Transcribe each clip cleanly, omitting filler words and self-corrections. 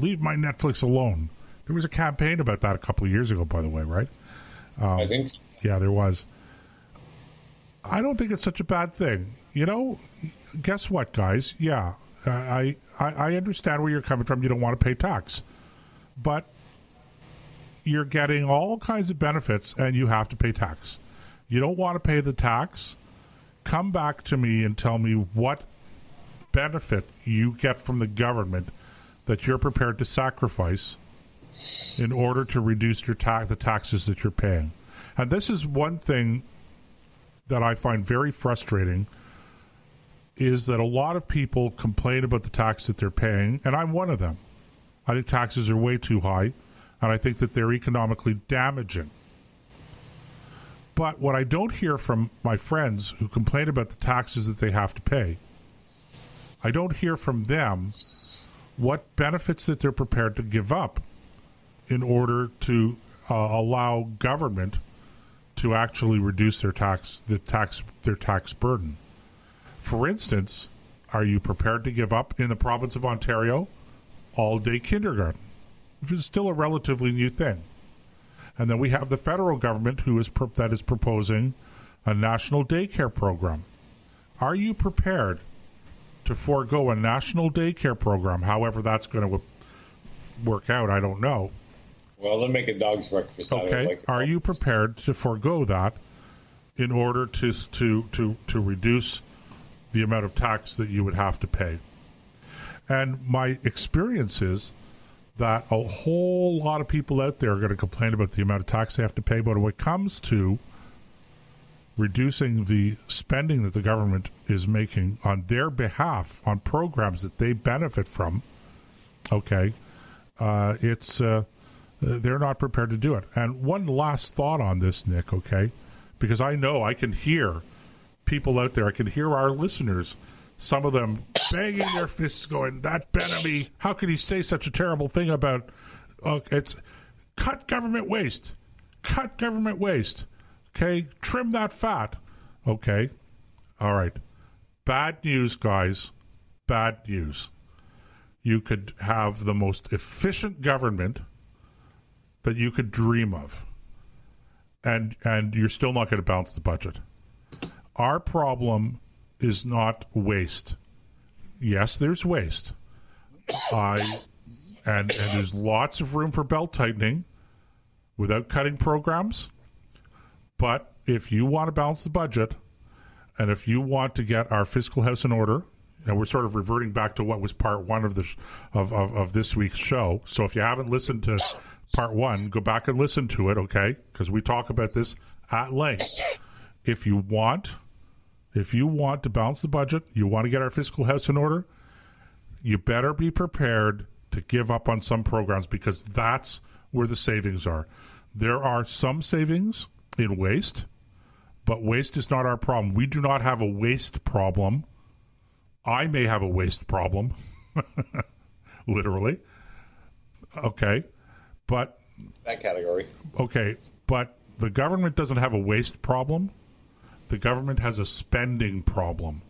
Leave my Netflix alone. There was a campaign about that a couple of years ago, by the way, right? I think so. Yeah, there was. I don't think it's such a bad thing. Guess what, guys? Yeah, I understand where you're coming from. You don't want to pay tax. But you're getting all kinds of benefits, and you have to pay tax. You don't want to pay the tax? Come back to me and tell me what benefit you get from the government that you're prepared to sacrifice in order to reduce the taxes that you're paying. And this is one thing that I find very frustrating, is that a lot of people complain about the tax that they're paying, and I'm one of them. I think taxes are way too high, and I think that they're economically damaging. But what I don't hear from my friends who complain about the taxes that they have to pay, I don't hear from them what benefits that they're prepared to give up in order to allow government to actually reduce their tax burden. For instance, are you prepared to give up, in the province of Ontario, all-day kindergarten, which is still a relatively new thing? And then we have the federal government that is proposing a national daycare program. Are you prepared to forego a national daycare program, however that's going to work out? I don't know. Well, they'll make a dog's breakfast. Okay. Are you prepared to forego that in order to reduce the amount of tax that you would have to pay? And my experience is that a whole lot of people out there are going to complain about the amount of tax they have to pay, but when it comes to reducing the spending that the government is making on their behalf on programs that they benefit from, they're not prepared to do it. And one last thought on this, Nick, okay? Because I know I can hear people out there, I can hear our listeners, some of them banging their fists going, that Benamy, how could he say such a terrible thing about, it's cut government waste. Cut government waste. Okay, trim that fat. Okay, all right. Bad news, guys. Bad news. You could have the most efficient government that you could dream of, and you're still not going to balance the budget. Our problem is not waste. Yes, there's waste. And there's lots of room for belt tightening without cutting programs. But if you want to balance the budget, and if you want to get our fiscal house in order, and we're sort of reverting back to what was part one of this week's show. So if you haven't listened to part one, go back and listen to it, okay? Because we talk about this at length. If you want to balance the budget, you want to get our fiscal house in order, you better be prepared to give up on some programs, because that's where the savings are. There are some savings in waste, but waste is not our problem. We do not have a waste problem. I may have a waste problem, literally. Okay, but that category. Okay, but the government doesn't have a waste problem. The government has a spending problem,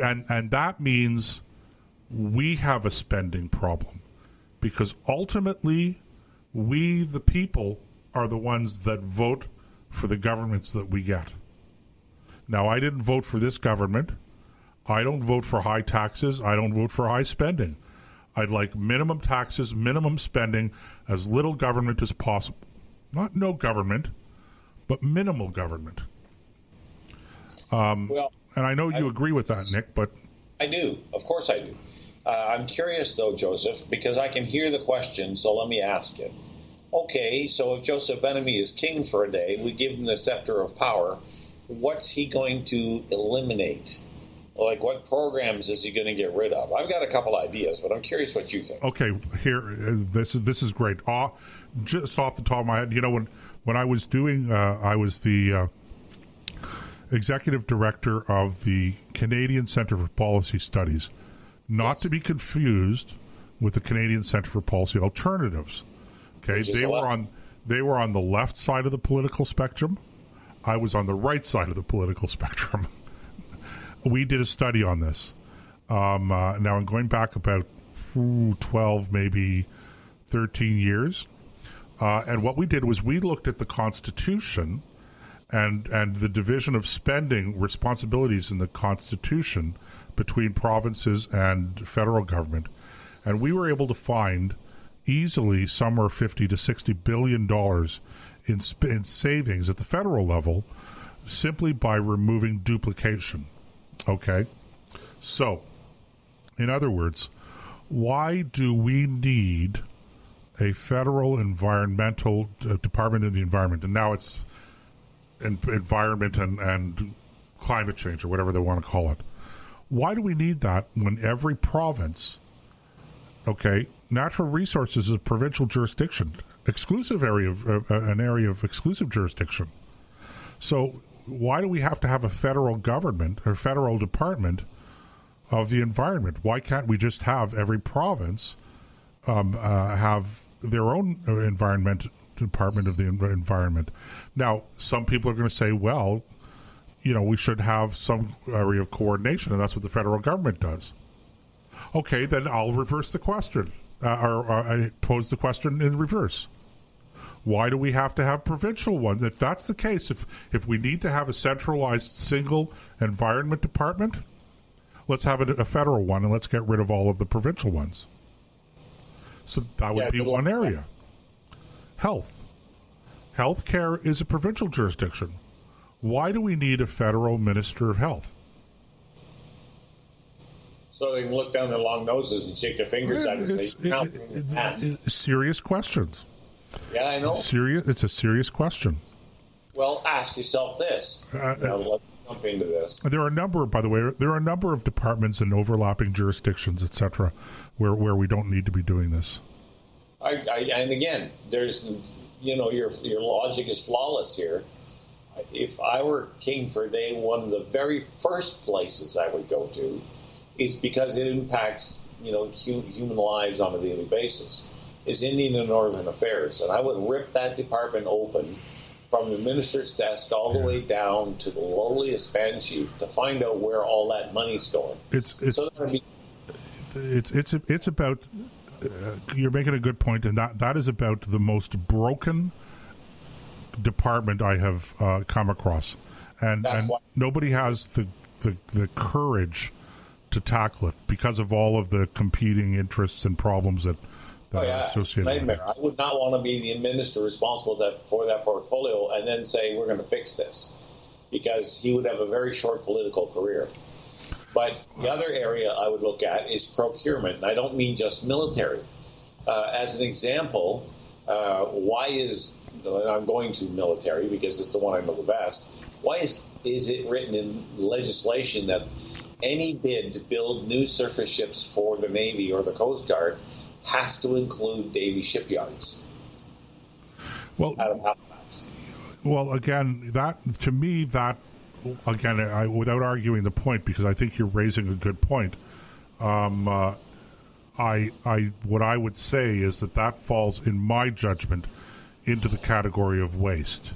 and that means we have a spending problem, because ultimately we, the people, are the ones that vote for the governments that we get. Now, I didn't vote for this government. I don't vote for high taxes. I don't vote for high spending. I'd like minimum taxes, minimum spending, as little government as possible. Not no government, but minimal government. And I know you agree with that, Nick, but... I do. Of course I do. I'm curious, though, Joseph, because I can hear the question, so let me ask it. Okay, so if Joseph Benamy is king for a day, we give him the scepter of power, what's he going to eliminate? Like, what programs is he going to get rid of? I've got a couple ideas, but I'm curious what you think. Okay, here, this is great. Just off the top of my head, when I was doing, I was the executive director of the Canadian Centre for Policy Studies, not to be confused with the Canadian Centre for Policy Alternatives. Okay, they were on the left side of the political spectrum. I was on the right side of the political spectrum. We did a study on this. Now I'm going back about 12, maybe 13 years. And what we did was we looked at the Constitution and the division of spending responsibilities in the Constitution between provinces and federal government. And we were able to find easily somewhere $50 to $60 billion in savings at the federal level simply by removing duplication. Okay? So, in other words, why do we need a federal environmental department of the environment? And now it's environment and climate change or whatever they want to call it. Why do we need that when every province, okay, natural resources is a provincial jurisdiction, an area of exclusive jurisdiction. So why do we have to have a federal government or federal department of the environment? Why can't we just have every province have their own department of the environment? Now, some people are going to say, well, we should have some area of coordination, and that's what the federal government does. Okay, then I'll reverse the question, or I pose the question in reverse. Why do we have to have provincial ones? If that's the case, if we need to have a centralized single environment department, let's have a federal one, and let's get rid of all of the provincial ones. So that would be one area. Health. Healthcare is a provincial jurisdiction. Why do we need a federal minister of health? So they can look down their long noses and shake their fingers at us. Serious questions. Yeah, I know. It's a serious question. Well, ask yourself this. Let's jump into this. There are a number, by the way, of departments and overlapping jurisdictions, etc., where we don't need to be doing this. And again, there's, your logic is flawless here. If I were king for a day, one of the very first places I would go to is because it impacts, human lives on a daily basis, is Indian and Northern Affairs. And I would rip that department open from the minister's desk all the way down to the lowliest band chief to find out where all that money's going. It's about, you're making a good point, and that is about the most broken department I have come across, and nobody has the courage to tackle it because of all of the competing interests and problems that are associated with it. I would not want to be the minister responsible for that portfolio and then say we're going to fix this, because he would have a very short political career. But the other area I would look at is procurement, and I don't mean just military. As an example, why is, and I'm going to military because it's the one I know the best, why is it written in legislation that any bid to build new surface ships for the Navy or the Coast Guard has to include Navy shipyards? Well, again, without arguing the point, because I think you're raising a good point, what I would say is that falls, in my judgment, into the category of waste.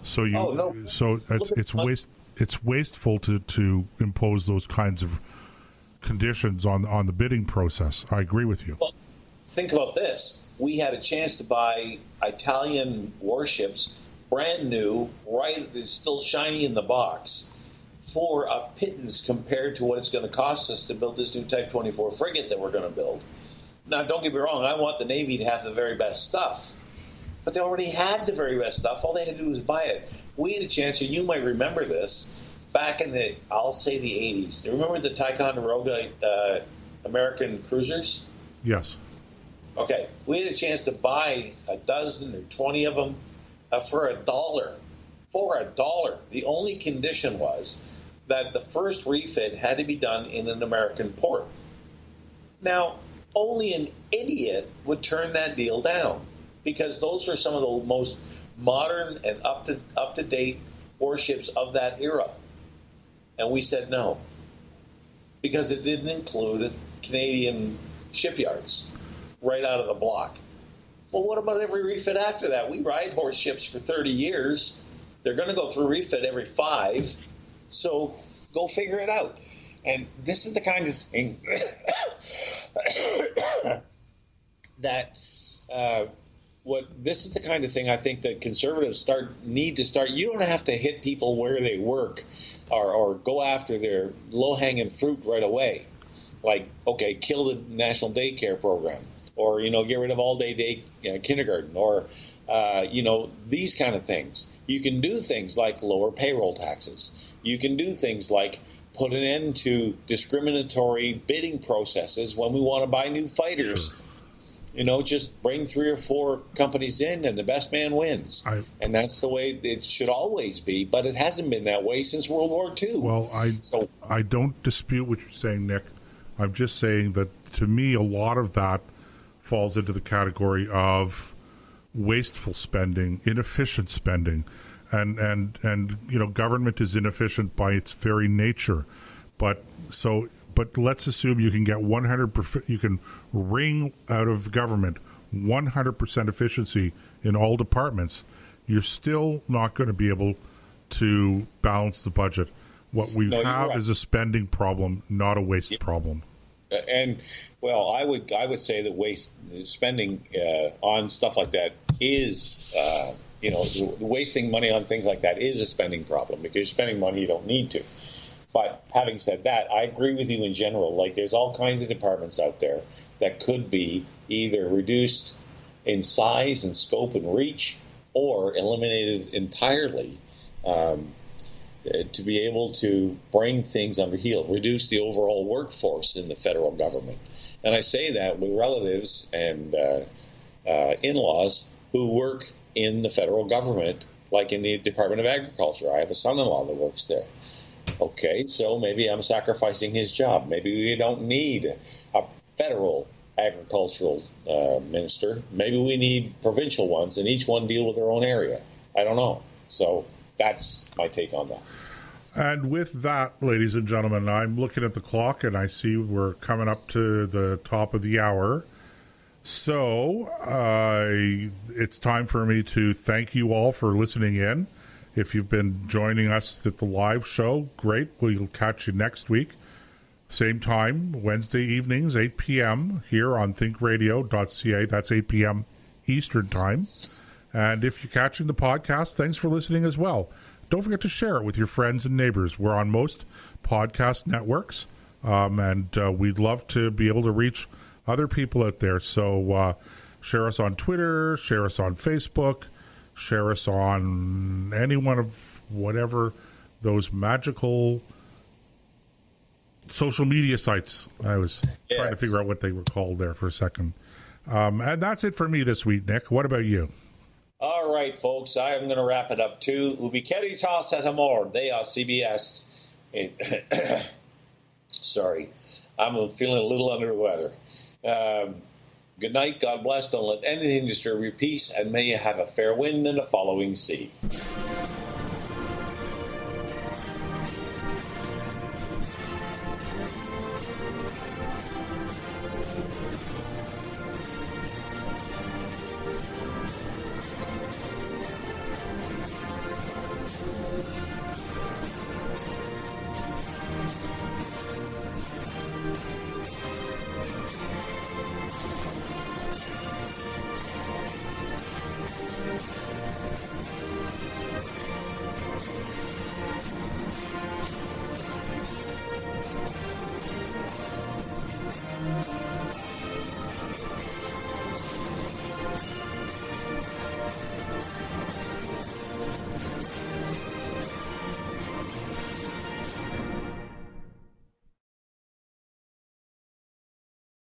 So it's wasteful to impose those kinds of conditions on the bidding process. I agree with you. Well, think about this. We had a chance to buy Italian warships, brand new, right, it's still shiny in the box, for a pittance compared to what it's going to cost us to build this new Type 24 frigate that we're going to build. Now, don't get me wrong, I want the Navy to have the very best stuff. But they already had the very best stuff. All they had to do was buy it. We had a chance, and you might remember this, back in the 80s. Do you remember the Ticonderoga American cruisers? Yes. Okay. We had a chance to buy a dozen or 20 of them for $1. For $1. The only condition was that the first refit had to be done in an American port. Now, only an idiot would turn that deal down, because those are some of the most modern and up-to-date warships of that era. And we said no, because it didn't include Canadian shipyards right out of the block. Well, what about every refit after that? We ride horse ships for 30 years. They're going to go through refit every 5, so go figure it out. And this is the kind of thing that this is the kind of thing I think that conservatives need to start. You don't have to hit people where they work or go after their low-hanging fruit right away. Like, okay, kill the national daycare program, or, get rid of all-day kindergarten, or, these kind of things. You can do things like lower payroll taxes. You can do things like put an end to discriminatory bidding processes when we want to buy new fighters. Sure. Just bring 3 or 4 companies in and the best man wins. And that's the way it should always be, but it hasn't been that way since World War II. Well, I don't dispute what you're saying, Nick. I'm just saying that, to me, a lot of that falls into the category of wasteful spending, inefficient spending. And government is inefficient by its very nature. But let's assume you can get 100%, you can wring out of government 100% efficiency in all departments. You're still not going to be able to balance the budget. What we have is a spending problem, not a waste problem. And I would say that spending on stuff like that is, wasting money on things like that is a spending problem, because you're spending money you don't need to. But having said that, I agree with you in general. Like, there's all kinds of departments out there that could be either reduced in size and scope and reach, or eliminated entirely, to be able to bring things under heel, reduce the overall workforce in the federal government. And I say that with relatives and in-laws who work in the federal government, like in the Department of Agriculture. I have a son-in-law that works there. Okay, so maybe I'm sacrificing his job. Maybe we don't need a federal agricultural minister. Maybe we need provincial ones, and each one deal with their own area. I don't know. So that's my take on that. And with that, ladies and gentlemen, I'm looking at the clock, and I see we're coming up to the top of the hour. So it's time for me to thank you all for listening in. If you've been joining us at the live show, great. We'll catch you next week. Same time, Wednesday evenings, 8 p.m. here on ThinkRadio.ca. That's 8 p.m. Eastern Time. And if you're catching the podcast, thanks for listening as well. Don't forget to share it with your friends and neighbors. We're on most podcast networks, and we'd love to be able to reach other people out there. So share us on Twitter, share us on Facebook, share us on any one of whatever those magical social media sites. I was trying to figure out what they were called there for a second. And that's it for me this week, Nick. What about you? All right, folks, I am going to wrap it up, too. Ubiceti toss at amor, they are CBS. Sorry, I'm feeling a little under the weather. Good night, God bless, don't let anything disturb your peace, and may you have a fair wind and a following sea.